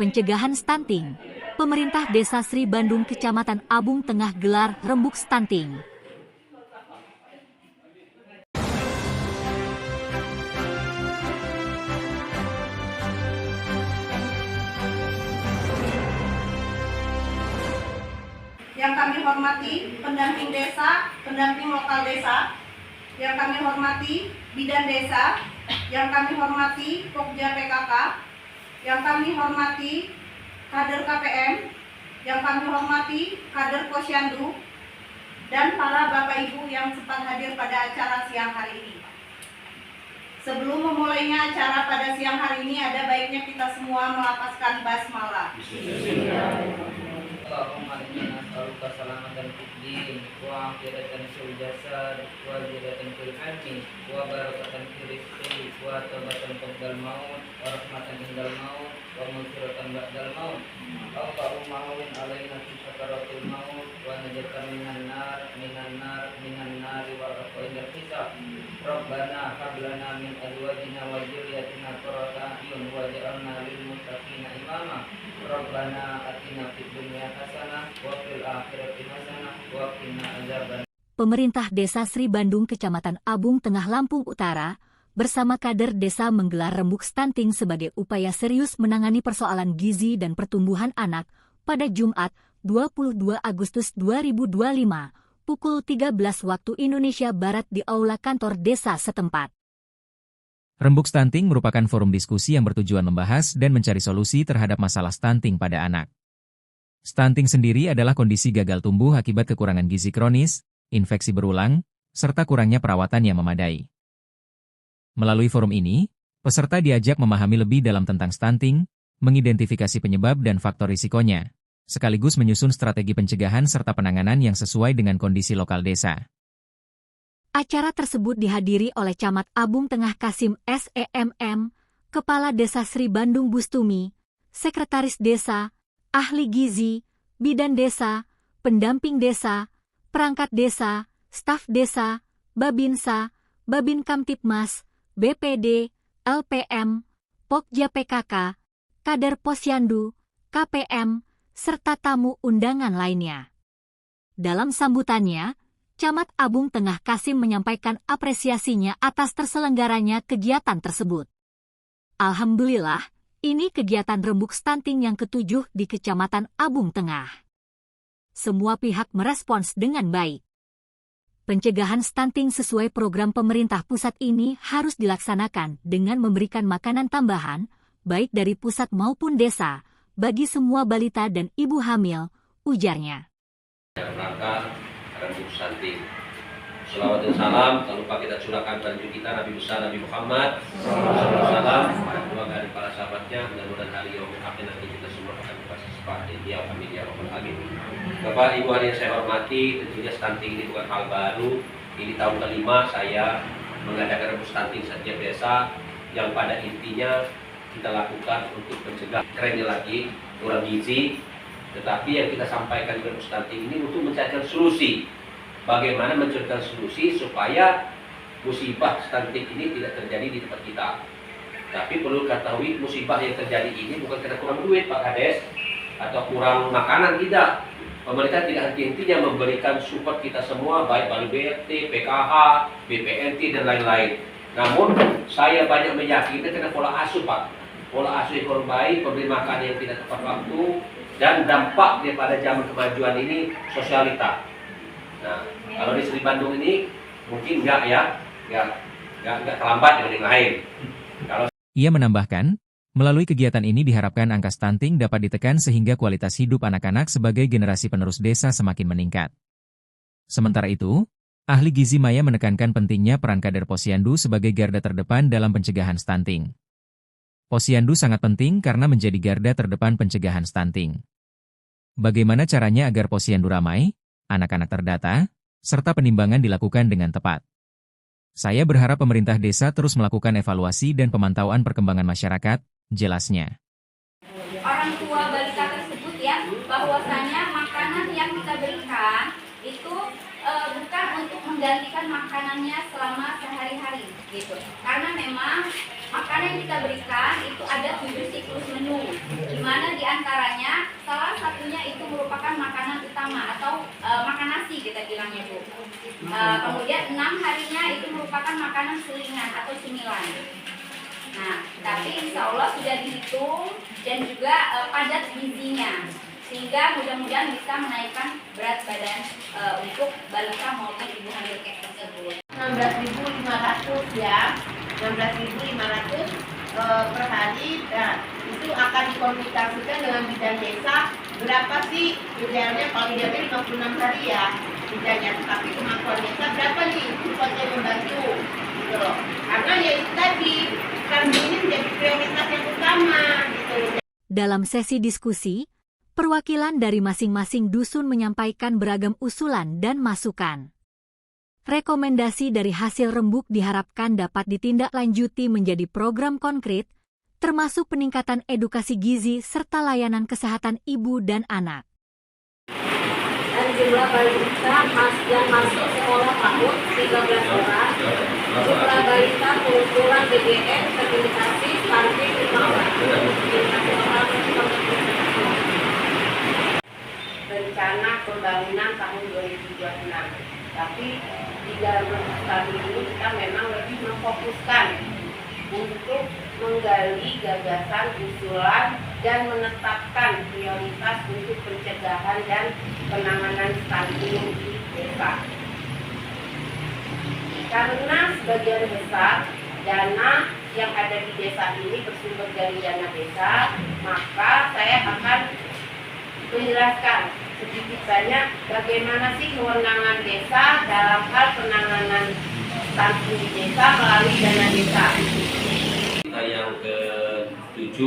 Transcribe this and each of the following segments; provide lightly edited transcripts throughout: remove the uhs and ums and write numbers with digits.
pencegahan stunting, pemerintah Desa Sri Bandung Kecamatan Abung Tengah gelar rembuk stunting. Yang kami hormati pendamping desa, pendamping lokal desa, yang kami hormati bidan desa, yang kami hormati Pokja PKK, yang kami hormati kader KPM, yang kami hormati kader Posyandu, dan para Bapak Ibu yang sempat hadir pada acara siang hari ini. Sebelum memulainya acara pada siang hari ini, ada baiknya kita semua melapaskan basmalah. Allahumma inna nas'aluka salamatan fid din wa akhiratan fil jasad wa ziyadatan fil ilmi wa barakatan fil rizqi wa taubatan qabla al-maut wa rahmatan indal maut wa maghfiratan ba'dal maut. Allahumma hawwin 'alaina fi sakaratil maut wa najatan minan nar wa rafa'a hisab. Rabbana hab lana min azwajina wa dhurriyyatina qurrata a'yun waj'alna lil muttaqina imama. Rabbana atina fid dunya hasanah wa fil akhirati hasanah wa qina adzaban. Pemerintah Desa Sri Bandung Kecamatan Abung Tengah Lampung Utara bersama kader desa menggelar rembuk stunting sebagai upaya serius menangani persoalan gizi dan pertumbuhan anak pada Jumat 22 Agustus 2025 pukul 13 waktu Indonesia Barat di aula kantor desa setempat. Rembuk stunting merupakan forum diskusi yang bertujuan membahas dan mencari solusi terhadap masalah stunting pada anak. Stunting sendiri adalah kondisi gagal tumbuh akibat kekurangan gizi kronis, infeksi berulang, serta kurangnya perawatan yang memadai. Melalui forum ini, peserta diajak memahami lebih dalam tentang stunting, mengidentifikasi penyebab dan faktor risikonya, sekaligus menyusun strategi pencegahan serta penanganan yang sesuai dengan kondisi lokal desa. Acara tersebut dihadiri oleh Camat Abung Tengah Kasim SEMM, Kepala Desa Sri Bandung Bustumi, Sekretaris Desa, Ahli Gizi, Bidan Desa, Pendamping Desa, Perangkat Desa, Staf Desa, Babinsa, Babin Kamtipmas, BPD, LPM, Pokja PKK, Kader Posyandu, KPM, serta tamu undangan lainnya. Dalam sambutannya, Camat Abung Tengah Kasim menyampaikan apresiasinya atas terselenggaranya kegiatan tersebut. Alhamdulillah, ini kegiatan rembuk stunting yang ke-7 di Kecamatan Abung Tengah. Semua pihak merespons dengan baik. Pencegahan stunting sesuai program pemerintah pusat ini harus dilaksanakan dengan memberikan makanan tambahan, baik dari pusat maupun desa, bagi semua balita dan ibu hamil, ujarnya. Rembuk stunting. Shalawat dan salam, tak lupa kita curahkan pada kita Nabi besar Nabi Muhammad SAW, keluarga dan para sahabatnya. Mudah-mudahan hari yaumul akhir nanti kita semua akan berpartisipasi di dia amin ya rabbal alamin. Bapak Ibu hadirin yang saya hormati, tentunya stunting ini bukan hal baru. Ini tahun kelima saya mengadakan rembuk stunting setiap desa yang pada intinya kita lakukan untuk mencegah kerennya lagi kurang gizi. Tetapi yang kita sampaikan di rembuk stunting ini untuk mencarikan solusi. Bagaimana mencarikan solusi supaya musibah stunting ini tidak terjadi di tempat kita. Tapi perlu ketahui musibah yang terjadi ini bukan karena kurang duit Pak Kades atau kurang makanan, tidak. Pemerintah tidak henti-hentinya memberikan support kita semua, baik Bali BRT, PKH, BPNT dan lain-lain. Namun saya banyak meyakini karena pola asuh Pak. Pola asuh yang kurang baik, pemberi makan yang tidak tepat waktu, dan dampak daripada zaman kemajuan ini sosialita. Nah, kalau di Sri Bandung ini mungkin enggak terlambat dengan yang lain. Ia menambahkan, melalui kegiatan ini diharapkan angka stunting dapat ditekan sehingga kualitas hidup anak-anak sebagai generasi penerus desa semakin meningkat. Sementara itu, ahli gizi Maya menekankan pentingnya peran kader Posyandu sebagai garda terdepan dalam pencegahan stunting. Posyandu sangat penting karena menjadi garda terdepan pencegahan stunting. Bagaimana caranya agar Posyandu ramai, anak-anak terdata, serta penimbangan dilakukan dengan tepat? Saya berharap pemerintah desa terus melakukan evaluasi dan pemantauan perkembangan masyarakat, jelasnya. Orang tua balita tersebut ya, bahwasanya makanan yang kita berikan itu bukan untuk menggantikan makanannya selama sehari-hari gitu. Karena memang makanan yang kita berikan itu ada 7 siklus menu, di mana antaranya salah satunya itu merupakan makanan utama atau makan nasi kita bilangnya Bu. Kemudian 6 harinya itu merupakan makanan selingan atau cemilan. Nah, tapi insya Allah sudah dihitung dan juga padat gizinya, sehingga mudah-mudahan bisa menaikkan berat badan untuk balita maupun ibu hamil kek tersebut. 16.500 ya, 16.500 per hari. Nah, itu akan dikomunikasikan dengan bidan desa berapa sih idealnya, kalau idealnya 56 hari ya bidannya, tapi kemampuan desa berapa nih supaya membantu gitu loh. Karena ya itu tadi, kami ini menjadi prioritas yang utama gitu. Dalam sesi diskusi, perwakilan dari masing-masing dusun menyampaikan beragam usulan dan masukan. Rekomendasi dari hasil rembuk diharapkan dapat ditindaklanjuti menjadi program konkret, termasuk peningkatan edukasi gizi serta layanan kesehatan ibu dan anak. Dan jumlah balita yang masuk sekolah PAUD 13 orang, jumlah balita pengumpulan BGN sertifikasi stunting 5 orang. Rencana pembangunan tahun 2026. Tapi di dalam tahun ini kita memang lebih memfokuskan untuk menggali gagasan, usulan, dan menetapkan prioritas untuk pencegahan dan penanganan stunting di desa. Karena sebagian besar dana yang ada di desa ini bersumber dari dana desa, maka saya akan menjelaskan sedikit banyak bagaimana sih kewenangan desa dalam hal penanganan stunting di desa melalui dana desa. Kita yang ke-7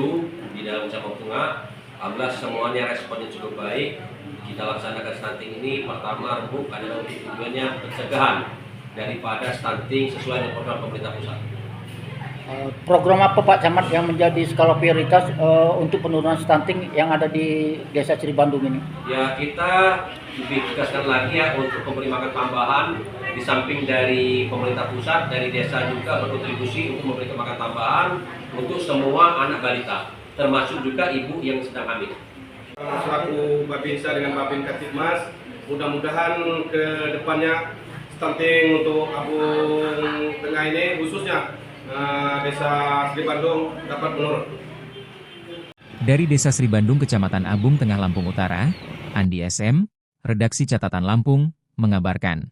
di dalam cabang tengah, alhamdulillah semuanya responnya cukup baik. Kita laksanakan stunting ini, pertama rembuk adalah untuk tujuannya pencegahan daripada stunting sesuai dengan program pemerintah pusat. Program apa Pak Camat yang menjadi skala prioritas untuk penurunan stunting yang ada di Desa Sri Bandung ini? Ya, kita lebih tegaskan lagi ya untuk memberi makan tambahan di samping dari pemerintah pusat, dari desa juga berkontribusi untuk memberi makan tambahan untuk semua anak balita, termasuk juga ibu yang sedang hamil. Selaku Babinsa dengan Babin Kaptibmas, mudah-mudahan ke depannya stunting untuk Abung Tengah ini khususnya Desa Sri Bandung dapat menurun. Dari Desa Sri Bandung, Kecamatan Abung Tengah, Lampung Utara, Andi SM, Redaksi Catatan Lampung, mengabarkan.